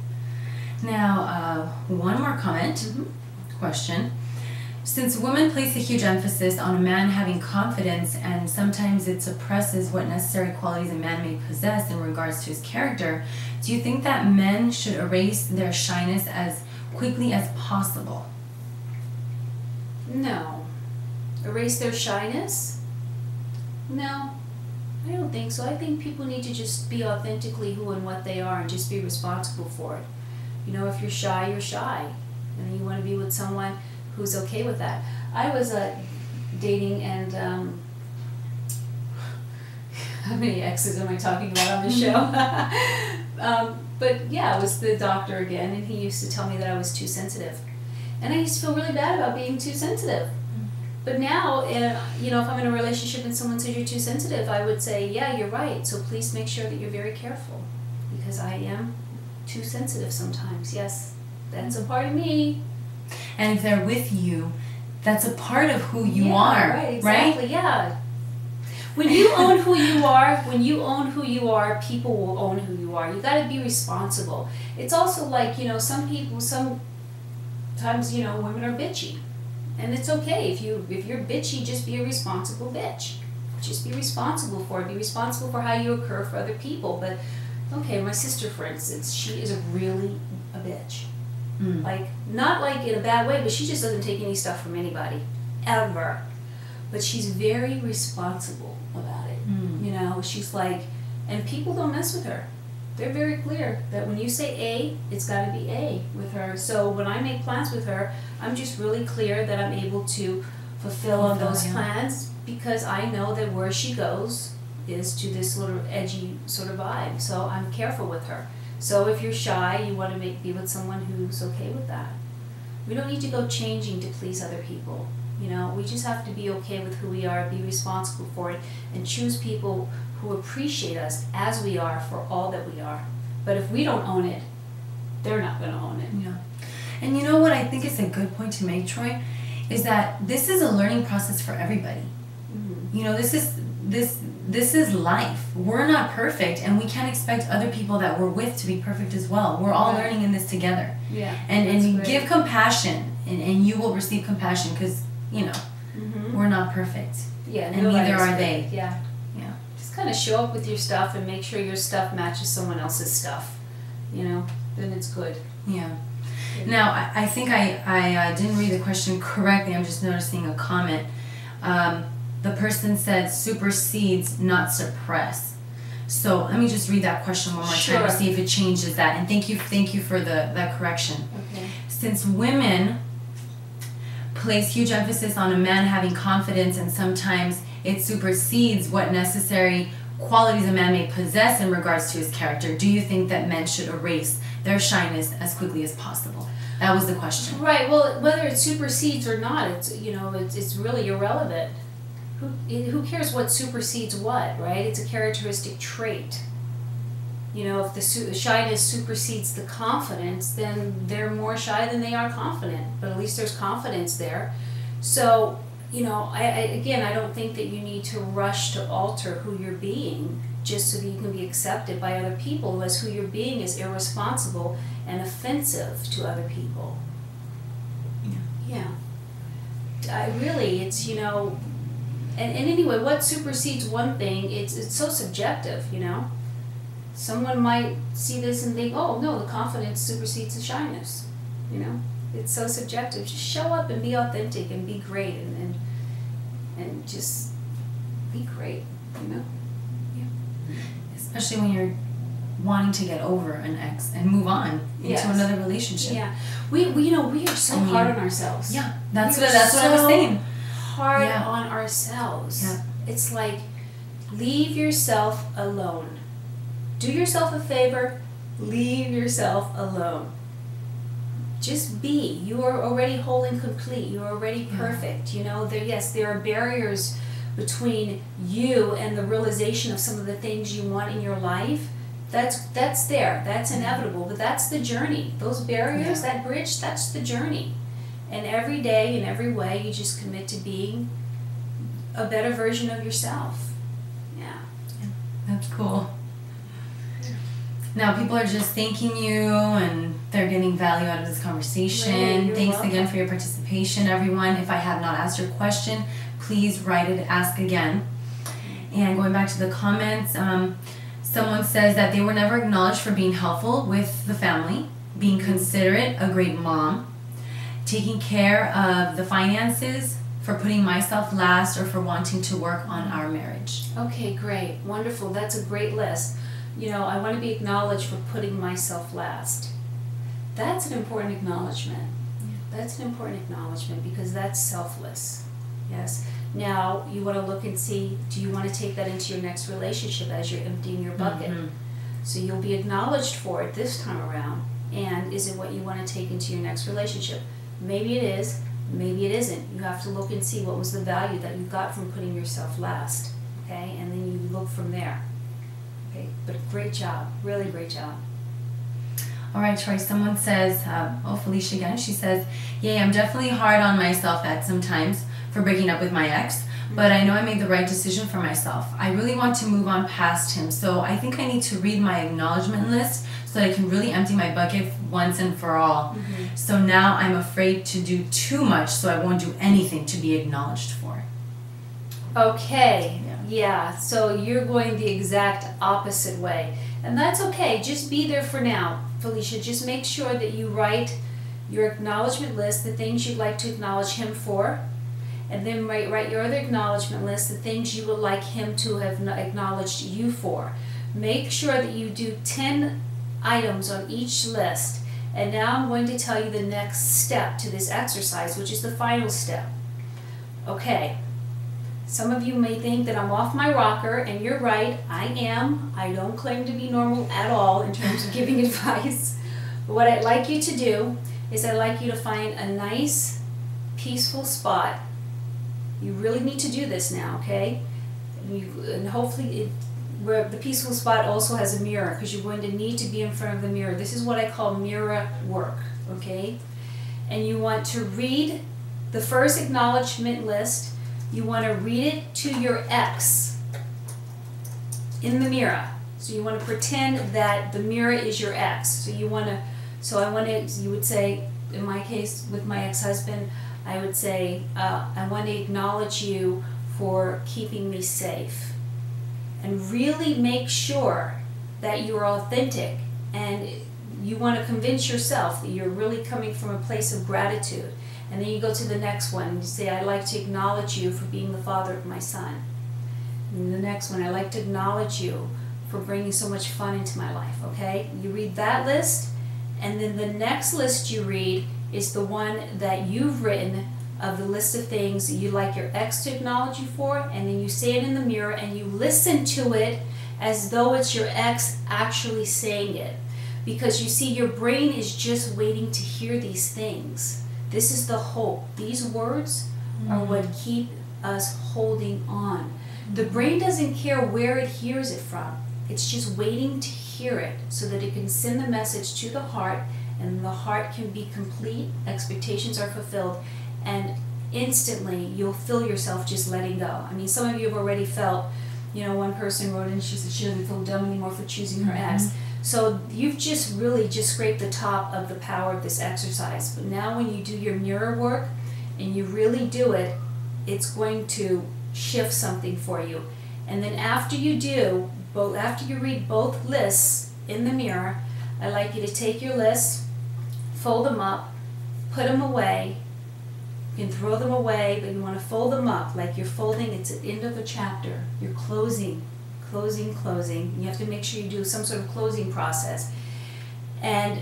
Now, one more comment, question. Since women place a huge emphasis on a man having confidence, and sometimes it suppresses what necessary qualities a man may possess in regards to his character, do you think that men should erase their shyness as quickly as possible? No. Erase their shyness? No, I don't think so. I think people need to just be authentically who and what they are and just be responsible for it. You know, if you're shy, you're shy. And you want to be with someone who's okay with that. I was dating, and how many exes am I talking about on the show? But yeah, it was the doctor again, and he used to tell me that I was too sensitive. And I used to feel really bad about being too sensitive. But now, you know, if I'm in a relationship and someone says you're too sensitive, I would say, yeah, you're right, so please make sure that you're very careful, because I am too sensitive sometimes. Yes, that's a part of me. And if they're with you, that's a part of who you Yeah, are, right? Exactly, yeah. When you own who you are, people will own who you are. You got to be responsible. It's also like, you know, sometimes, you know, women are bitchy. And it's okay. If you're bitchy, just be a responsible bitch. Just be responsible for it. Be responsible for how you occur for other people. But, okay, my sister, for instance, she is really a bitch. Like, not like in a bad way, but she just doesn't take any stuff from anybody. Ever. But she's very responsible about it. You know, she's like, and people don't mess with her. They're very clear that when you say A, it's got to be A with her. So when I make plans with her, I'm just really clear that I'm able to fulfill on those plans, because I know that where she goes is to this little edgy sort of vibe. So I'm careful with her. So if you're shy, you want to be with someone who's okay with that. We don't need to go changing to please other people. You know, we just have to be okay with who we are, be responsible for it, and choose people who appreciate us as we are for all that we are. But if we don't own it, they're not going to own it. Yeah. And you know what I think is a good point to make, Troy, is that this is a learning process for everybody. You know, this is life. We're not perfect, and we can't expect other people that we're with to be perfect as well. We're all learning in this together. Yeah. And give compassion, and you will receive compassion, because, you know, we're not perfect. Yeah. And neither are they. Yeah. Yeah. Just kind of show up with your stuff and make sure your stuff matches someone else's stuff. You know, then it's good. Yeah. Now, I think I didn't read the question correctly. I'm just noticing a comment. The person said supersedes, not suppress. So let me just read that question one more time to see if it changes that. And thank you for that correction. Okay. Since women place huge emphasis on a man having confidence, and sometimes it supersedes what necessary qualities a man may possess in regards to his character, do you think that men should erase their shyness as quickly as possible? That was the question. Right. Well, whether it supersedes or not, it's really irrelevant. Who cares what supersedes what, right? It's a characteristic trait. You know, if the shyness supersedes the confidence, then they're more shy than they are confident. But at least there's confidence there. So, you know, I don't think that you need to rush to alter who you're being just so that you can be accepted by other people, unless who you're being is irresponsible and offensive to other people. Yeah. It's, you know, and anyway, what supersedes one thing, it's so subjective, you know. Someone might see this and think, oh, no, the confidence supersedes the shyness, you know. It's so subjective. Just show up and be authentic and be great and just be great, you know. Yeah. Especially when you're wanting to get over an ex and move on into another relationship. Yeah. We are so hard on ourselves. Yeah. That's what I was saying. Hard on ourselves. Yeah. It's like, leave yourself alone. Do yourself a favor, leave yourself alone. Just be. You are already whole and complete. You are already perfect. You know, there are barriers between you and the realization of some of the things you want in your life. That's there. That's inevitable. But that's the journey. Those barriers, that bridge, that's the journey. And every day, in every way, you just commit to being a better version of yourself. Yeah. That's cool. Now people are just thanking you and they're getting value out of this conversation. Right, Thanks welcome. again for your participation, everyone. If I have not asked your question, please write it, ask again. And going back to the comments, someone says that they were never acknowledged for being helpful with the family, being considerate, a great mom, taking care of the finances, for putting myself last, or for wanting to work on our marriage. Okay, great. Wonderful. That's a great list. You know, I want to be acknowledged for putting myself last. That's an important acknowledgement. That's an important acknowledgement because that's selfless. Yes. Now, you want to look and see, do you want to take that into your next relationship as you're emptying your bucket? Mm-hmm. So you'll be acknowledged for it this time around. And is it what you want to take into your next relationship? Maybe it is. Maybe it isn't. You have to look and see what was the value that you got from putting yourself last, okay? And then you look from there, okay? But great job, really great job. All right, Troy, someone says, Felicia again, she says, yay, I'm definitely hard on myself at sometimes for breaking up with my ex, but I know I made the right decision for myself. I really want to move on past him, so I think I need to read my acknowledgement list so that I can really empty my bucket once and for all. Mm-hmm. So now I'm afraid to do too much, so I won't do anything to be acknowledged for. Okay, yeah, so you're going the exact opposite way. And that's okay, just be there for now, Felicia. Just make sure that you write your acknowledgement list, the things you'd like to acknowledge him for, and then write your other acknowledgement list, the things you would like him to have acknowledged you for. Make sure that you do 10 items on each list. And now I'm going to tell you the next step to this exercise, which is the final step. Okay, some of you may think that I'm off my rocker, and you're right, I am. I don't claim to be normal at all in terms of giving advice. But what I'd like you to do is I'd like you to find a nice, peaceful spot. You really need to do this now, okay? And hopefully where the peaceful spot also has a mirror, because you're going to need to be in front of the mirror. This is what I call mirror work, okay? And you want to read the first acknowledgement list. You want to read it to your ex in the mirror. So you want to pretend that the mirror is your ex. So you want to, you would say, in my case with my ex-husband, I would say, I want to acknowledge you for keeping me safe. And really make sure that you're authentic, and you want to convince yourself that you're really coming from a place of gratitude. And then you go to the next one and you say, I'd like to acknowledge you for being the father of my son. And the next one, I'd like to acknowledge you for bringing so much fun into my life, okay? You read that list, and then the next list you read is the one that you've written of the list of things that you'd like your ex to acknowledge you for, and then you say it in the mirror and you listen to it as though it's your ex actually saying it. Because you see, your brain is just waiting to hear these things. This is the hope. These words are what keep us holding on. The brain doesn't care where it hears it from. It's just waiting to hear it so that it can send the message to the heart, and the heart can be complete, expectations are fulfilled, and instantly you'll feel yourself just letting go. I mean, some of you have already felt, one person wrote in, she said she doesn't feel dumb anymore for choosing her ex. So you've just really just scraped the top of the power of this exercise. But now when you do your mirror work and you really do it, it's going to shift something for you. And then after you read both lists in the mirror, I'd like you to take your lists, fold them up, put them away. You can throw them away, but you want to fold them up like you're folding, it's the end of a chapter. You're closing. You have to make sure you do some sort of closing process. And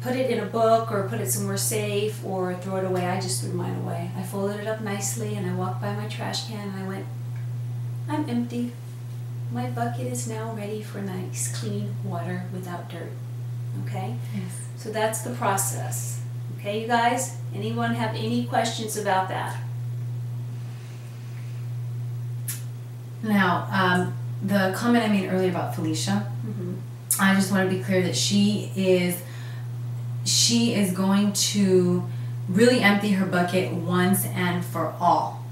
put it in a book or put it somewhere safe or throw it away. I just threw mine away. I folded it up nicely and I walked by my trash can and I went, I'm empty. My bucket is now ready for nice, clean water without dirt. Okay? Yes. So that's the process. Okay, you guys? Anyone have any questions about that? Now, the comment I made earlier about Felicia, I just want to be clear that she is going to really empty her bucket once and for all.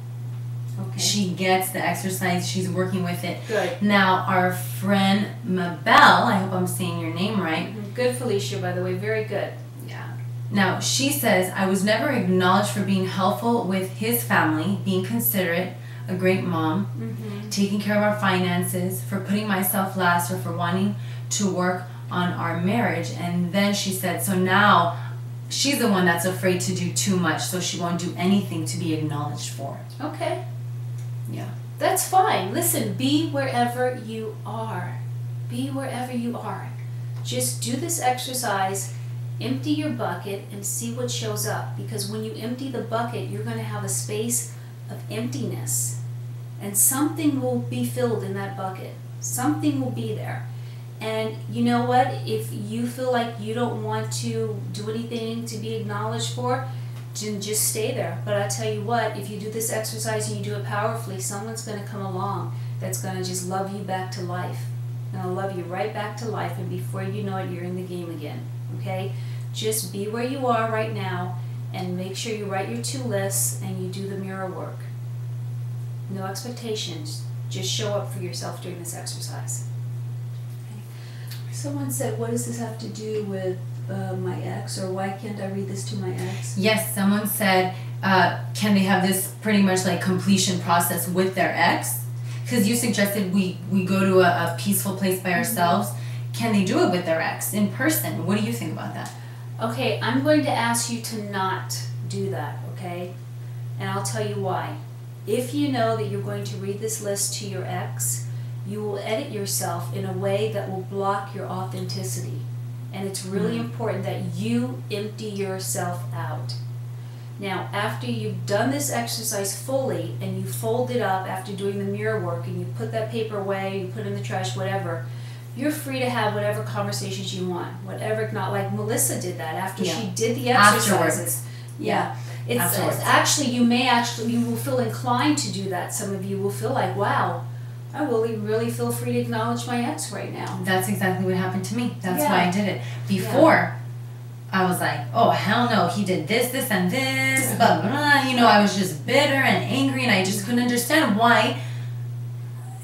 Okay. She gets the exercise. She's working with it. Good. Now, our friend Mabel, I hope I'm saying your name right. Good, Felicia, by the way. Very good. Yeah. Now, she says, I was never acknowledged for being helpful with his family, being considerate, a great mom, taking care of our finances, for putting myself last, or for wanting to work on our marriage. And then she said, so now she's the one that's afraid to do too much, so she won't do anything to be acknowledged for. Okay. Yeah. That's fine. Listen, be wherever you are. Be wherever you are. Just do this exercise, empty your bucket, and see what shows up. Because when you empty the bucket, you're going to have a space of emptiness. And something will be filled in that bucket. Something will be there. And you know what? If you feel like you don't want to do anything to be acknowledged for, then just stay there. But I tell you what, if you do this exercise and you do it powerfully, someone's going to come along that's going to just love you back to life. Going to love you right back to life, and before you know it, you're in the game again. Okay? Just be where you are right now, and make sure you write your 2 lists and you do the mirror work. No expectations. Just show up for yourself during this exercise. Okay. Someone said, what does this have to do with my ex, or why can't I read this to my ex? Yes, someone said, can they have this pretty much like completion process with their ex? Because you suggested we go to a peaceful place by ourselves. Can they do it with their ex in person? What do you think about that? Okay, I'm going to ask you to not do that, okay? And I'll tell you why. If you know that you're going to read this list to your ex, you will edit yourself in a way that will block your authenticity. And it's really important that you empty yourself out. Now, after you've done this exercise fully and you fold it up after doing the mirror work and you put that paper away, you put it in the trash, whatever, you're free to have whatever conversations you want. Whatever, not like Melissa did that after she did the exercises. Afterwards. Yeah. It's actually, you will feel inclined to do that. Some of you will feel like, wow, I really feel free to acknowledge my ex right now. That's exactly what happened to me. That's why I did it. Before, I was like, oh, hell no, he did this, and this, blah, blah, blah. You know, I was just bitter and angry, and I just couldn't understand why.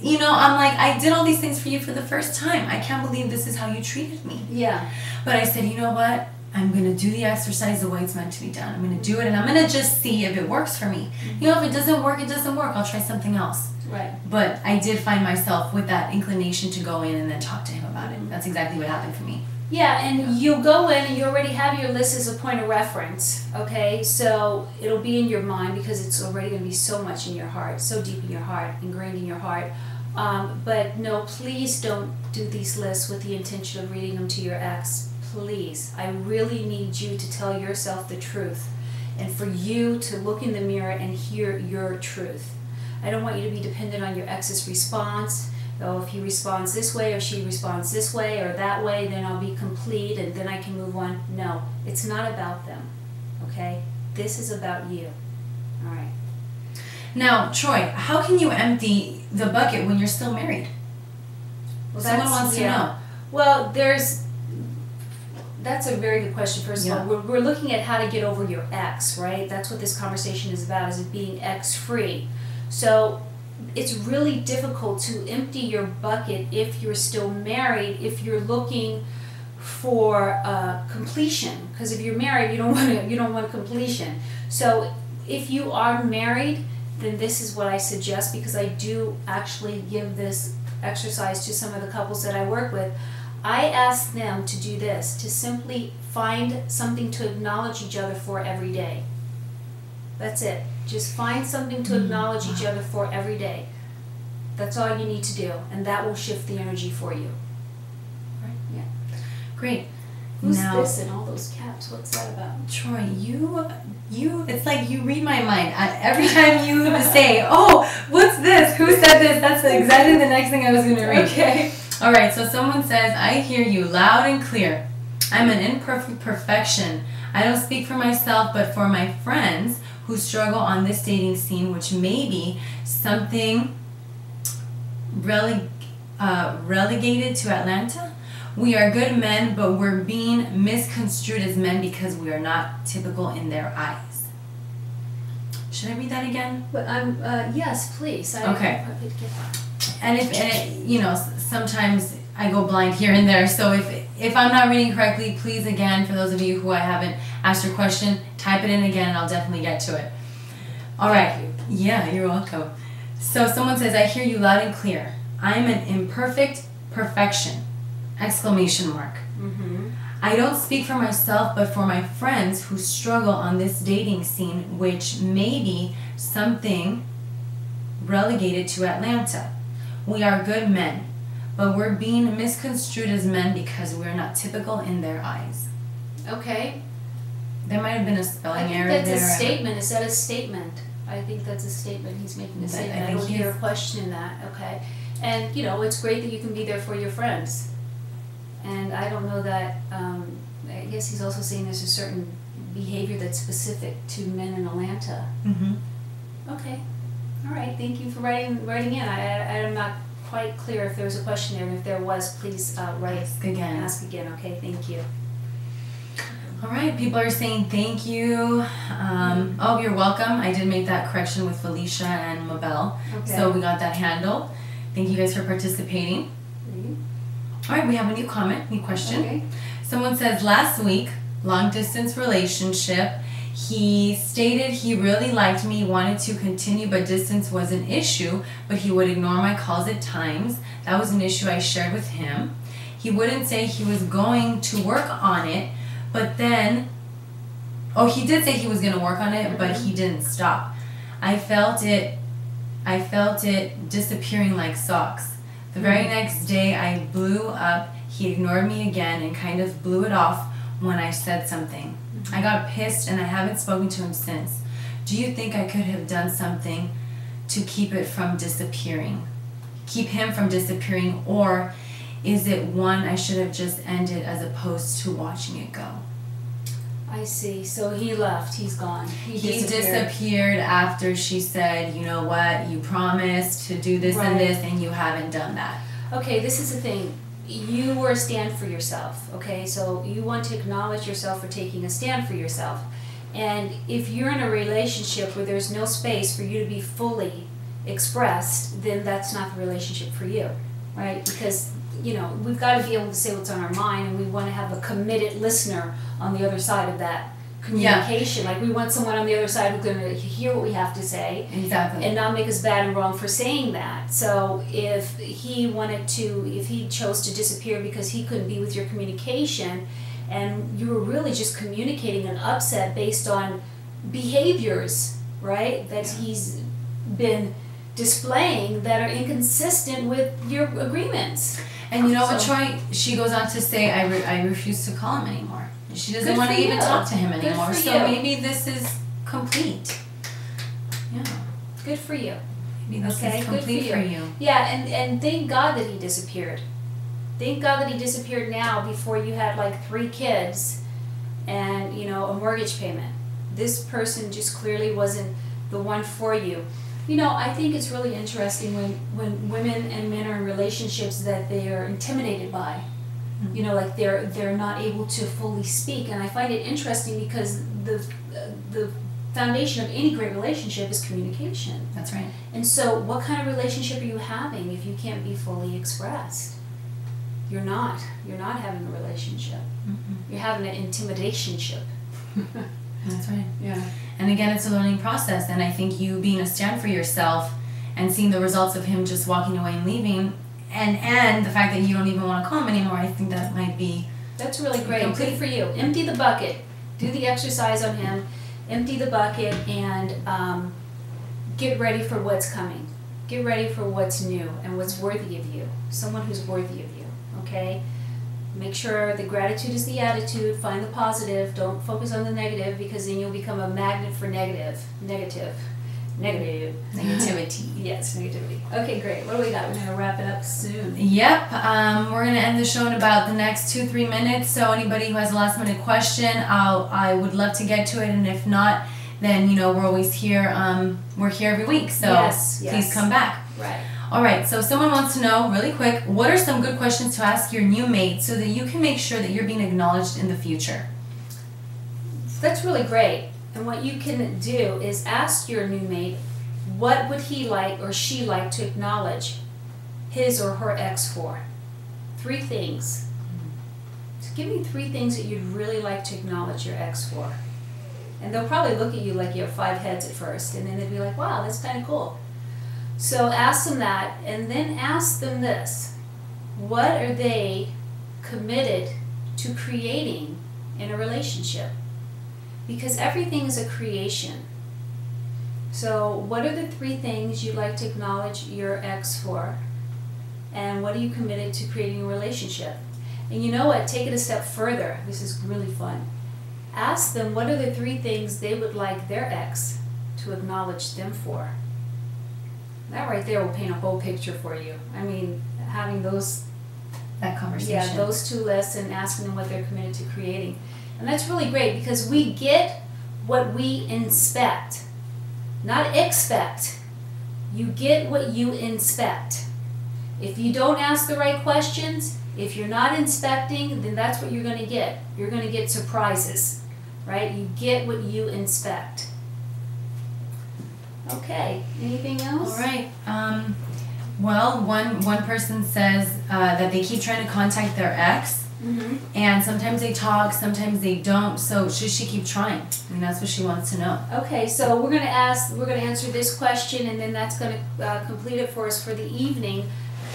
You know, I'm like, I did all these things for you for the first time. I can't believe this is how you treated me. Yeah. But I said, you know what? I'm going to do the exercise the way it's meant to be done. I'm going to do it, and I'm going to just see if it works for me. You know, if it doesn't work, it doesn't work. I'll try something else. Right. But I did find myself with that inclination to go in and then talk to him about it. That's exactly what happened for me. Yeah, and you'll go in and you already have your list as a point of reference, okay? So it'll be in your mind because it's already going to be so much in your heart, so deep in your heart, ingrained in your heart. But no, please don't do these lists with the intention of reading them to your ex. Please. I really need you to tell yourself the truth and for you to look in the mirror and hear your truth. I don't want you to be dependent on your ex's response. Oh, if he responds this way or she responds this way or that way, then I'll be complete and then I can move on. No, it's not about them, okay? This is about you, all right? Now, Troy, how can you empty the bucket when you're still married? Well, someone wants to know. Well, that's a very good question. First of all, we're looking at how to get over your ex, right? That's what this conversation is about, is it being ex-free. So it's really difficult to empty your bucket if you're still married, if you're looking for completion. Because if you're married, you don't want completion. So if you are married, then this is what I suggest, because I do actually give this exercise to some of the couples that I work with. I ask them to do this, to simply find something to acknowledge each other for every day. That's it. Just find something to acknowledge each other for every day. That's all you need to do, and that will shift the energy for you. Right? Yeah. Great. Who's this in all those caps? What's that about? Troy, you, it's like you read my mind. Every time you say, oh, what's this? Who said this? That's exactly the next thing I was going to read. Okay. All right, so someone says, I hear you loud and clear. I'm an imperfect perfection. I don't speak for myself, but for my friends who struggle on this dating scene, which may be something relegated to Atlanta. We are good men, but we're being misconstrued as men because we are not typical in their eyes. Should I read that again? But yes, please. Okay. I did get that. And you know, sometimes I go blind here and there. So if I'm not reading correctly, please again, for those of you who I haven't asked your question, type it in again and I'll definitely get to it. All right. Thank you. Yeah, you're welcome. So someone says, I hear you loud and clear. I'm an imperfect perfection! Exclamation mark. Mm-hmm. I don't speak for myself, but for my friends who struggle on this dating scene, which may be something relegated to Atlanta. We are good men, but we're being misconstrued as men because we're not typical in their eyes. Okay. There might have been a spelling error That's there. a statement. Is that a statement? I think that's a statement. He's making a statement. I don't hear a question in that. Okay. And, you know, it's great that you can be there for your friends. And I don't know that, I guess he's also saying there's a certain behavior that's specific to men in Atlanta. Mm-hmm. Okay. All right. Thank you for writing in. I'm not quite clear if there was a question there, and if there was, please Ask again. Ask again. Okay. Thank you. All right, people are saying thank you. Oh, you're welcome. I did make that correction with Felicia and Mabel. Okay. So we got that handled. Thank you guys for participating. All right, we have a new comment, new question. Okay. Someone says, last week, long distance relationship, he stated he really liked me, wanted to continue, but distance was an issue, but he would ignore my calls at times. That was an issue I shared with him. He wouldn't say he was going to work on it, but then, he did say he was going to work on it, but he didn't stop. I felt it disappearing like socks. The very next day I blew up. He ignored me again and kind of blew it off when I said something. I got pissed and I haven't spoken to him since. Do you think I could have done something to keep it from disappearing? Keep him from disappearing, or is it one I should have just ended as opposed to watching it go? I see. So he left. He's gone. He disappeared after she said, you know what, you promised to do this and this, and you haven't done that. Okay, this is the thing. You were a stand for yourself, okay? So you want to acknowledge yourself for taking a stand for yourself. And if you're in a relationship where there's no space for you to be fully expressed, then that's not the relationship for you, right? Because, you know, we've got to be able to say what's on our mind, and we want to have a committed listener on the other side of that communication. Yeah. Like, we want someone on the other side who's going to hear what we have to say. Exactly. And not make us bad and wrong for saying that. So if he chose to disappear because he couldn't be with your communication, and you were really just communicating an upset based on behaviors, right, that he's been displaying that are inconsistent with your agreements. And you know what, Troy? She goes on to say, I refuse to call him anymore. She doesn't want to even talk to him anymore. So maybe this is complete. Yeah. Good for you. Maybe this is complete for you. Yeah, and thank God that he disappeared. Thank God that he disappeared now before you had like 3 kids and, you know, a mortgage payment. This person just clearly wasn't the one for you. You know, I think it's really interesting when women and men are in relationships that they are intimidated by. Mm-hmm. You know, like they're not able to fully speak. And I find it interesting because the foundation of any great relationship is communication. That's right. And so what kind of relationship are you having if you can't be fully expressed? You're not having a relationship. Mm-hmm. You're having an intimidationship. That's right. Yeah. And again, it's a learning process. And I think you being a stand for yourself and seeing the results of him just walking away and leaving, and the fact that you don't even want to call him anymore, I think that might be... That's really great. Good for you. Empty the bucket. Do the exercise on him. Empty the bucket and get ready for what's coming. Get ready for what's new and what's worthy of you. Someone who's worthy of you. Okay? Make sure the gratitude is the attitude. Find the positive. Don't focus on the negative, because then you'll become a magnet for negativity. Yes, negativity. Okay, great. What do we got? We're going to wrap it up soon. Yep. We're going to end the show in about the next 2-3 minutes. So anybody who has a last minute question, I would love to get to it. And if not, then, you know, we're always here. We're here every week. So please come back. Right. All right, so someone wants to know, really quick, what are some good questions to ask your new mate so that you can make sure that you're being acknowledged in the future? That's really great. And what you can do is ask your new mate, what would he like or she like to acknowledge his or her ex for? 3 things. So give me 3 things that you'd really like to acknowledge your ex for. And they'll probably look at you like you have 5 heads at first, and then they'd be like, wow, that's kind of cool. So ask them that, and then ask them this. What are they committed to creating in a relationship? Because everything is a creation. So what are the 3 things you'd like to acknowledge your ex for? And what are you committed to creating a relationship? And you know what? Take it a step further. This is really fun. Ask them what are the 3 things they would like their ex to acknowledge them for. That right there will paint a whole picture for you. I mean, having that conversation. Yeah, those 2 lists and asking them what they're committed to creating. And that's really great because we get what we inspect, not expect. You get what you inspect. If you don't ask the right questions, if you're not inspecting, then that's what you're going to get. You're going to get surprises, right? You get what you inspect. Okay, anything else? All right. Well, one person says that they keep trying to contact their ex, and sometimes they talk, sometimes they don't. So should she keep trying? I mean, that's what she wants to know. Okay, so we're going to answer this question, and then that's going to complete it for us for the evening.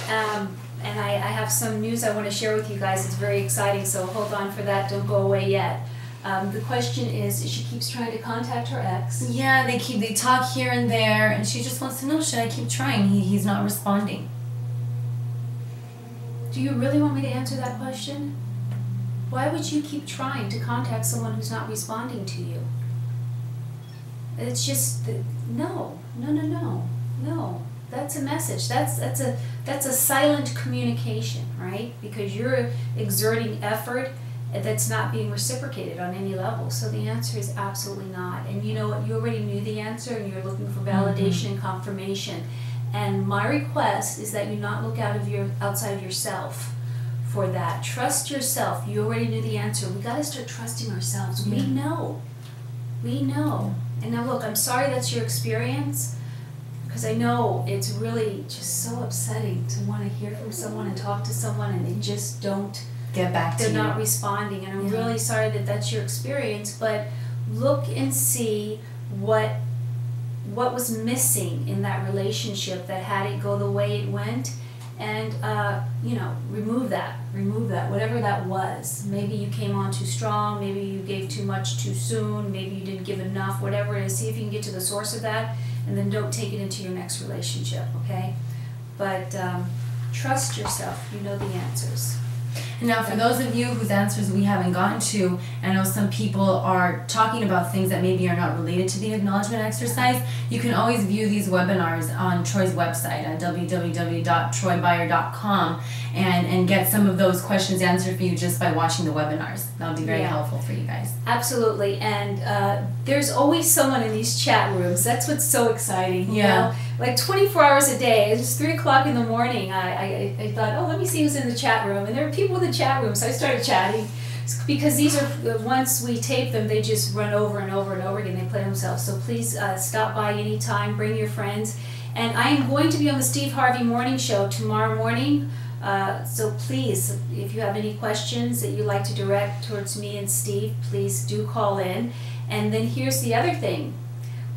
And I have some news I want to share with you guys. It's very exciting, so hold on for that. Don't go away yet. The question is she keeps trying to contact her ex. Yeah, they talk here and there, and she just wants to know, should I keep trying? He's not responding. Do you really want me to answer that question? Why would you keep trying to contact someone who's not responding to you? It's just, no. That's a message. That's a silent communication, right? Because you're exerting effort that's not being reciprocated on any level. So the answer is absolutely not. And you know what? You already knew the answer, and you're looking for validation and confirmation. And my request is that you not look outside of yourself for that. Trust yourself. You already knew the answer. We got to start trusting ourselves. We know. And now look, I'm sorry that's your experience, because I know it's really just so upsetting to want to hear from someone and talk to someone and they just don't get back to you. They're not responding, and I'm really sorry that that's your experience, but look and see what was missing in that relationship that had it go the way it went, and remove that, whatever that was. Maybe you came on too strong, maybe you gave too much too soon, maybe you didn't give enough, whatever it is. See if you can get to the source of that, and then don't take it into your next relationship, okay? But trust yourself. You know the answers. And now for those of you whose answers we haven't gotten to, I know some people are talking about things that maybe are not related to the acknowledgement exercise. You can always view these webinars on Troy's website at www.troybyer.com and get some of those questions answered for you just by watching the webinars. That'll be very helpful for you guys. Absolutely. And there's always someone in these chat rooms. That's what's so exciting. You know? Like 24 hours a day. It's 3 o'clock in the morning. I thought, oh, let me see who's in the chat room. And there were people in the chat room, so I started chatting. Because these are, once we tape them, they just run over and over and over again. They play themselves. So please stop by anytime. Bring your friends. And I am going to be on the Steve Harvey Morning Show tomorrow morning. So please, if you have any questions that you'd like to direct towards me and Steve, please do call in. And then here's the other thing.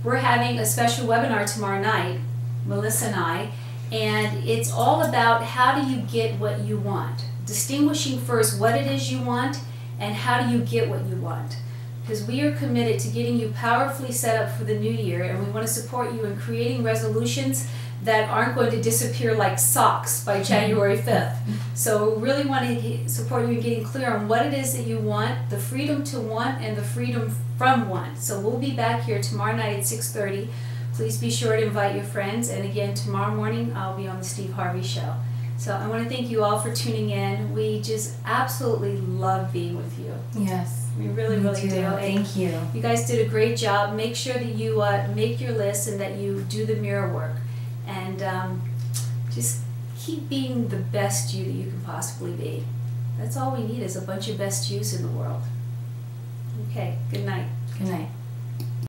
We're having a special webinar tomorrow night, Melissa and I, and it's all about how do you get what you want. Distinguishing first what it is you want and how do you get what you want. Because we are committed to getting you powerfully set up for the new year, and we want to support you in creating resolutions that aren't going to disappear like socks by January 5th. So we really want to support you in getting clear on what it is that you want, the freedom to want and the freedom from want. So we'll be back here tomorrow night at 6:30. Please be sure to invite your friends. And again, tomorrow morning I'll be on the Steve Harvey Show. So I want to thank you all for tuning in. We just absolutely love being with you. Yes. We really do. Thank you. You guys did a great job. Make sure that you make your list and that you do the mirror work. And just keep being the best you that you can possibly be. That's all we need is a bunch of best yous in the world. Okay, good night. Good night.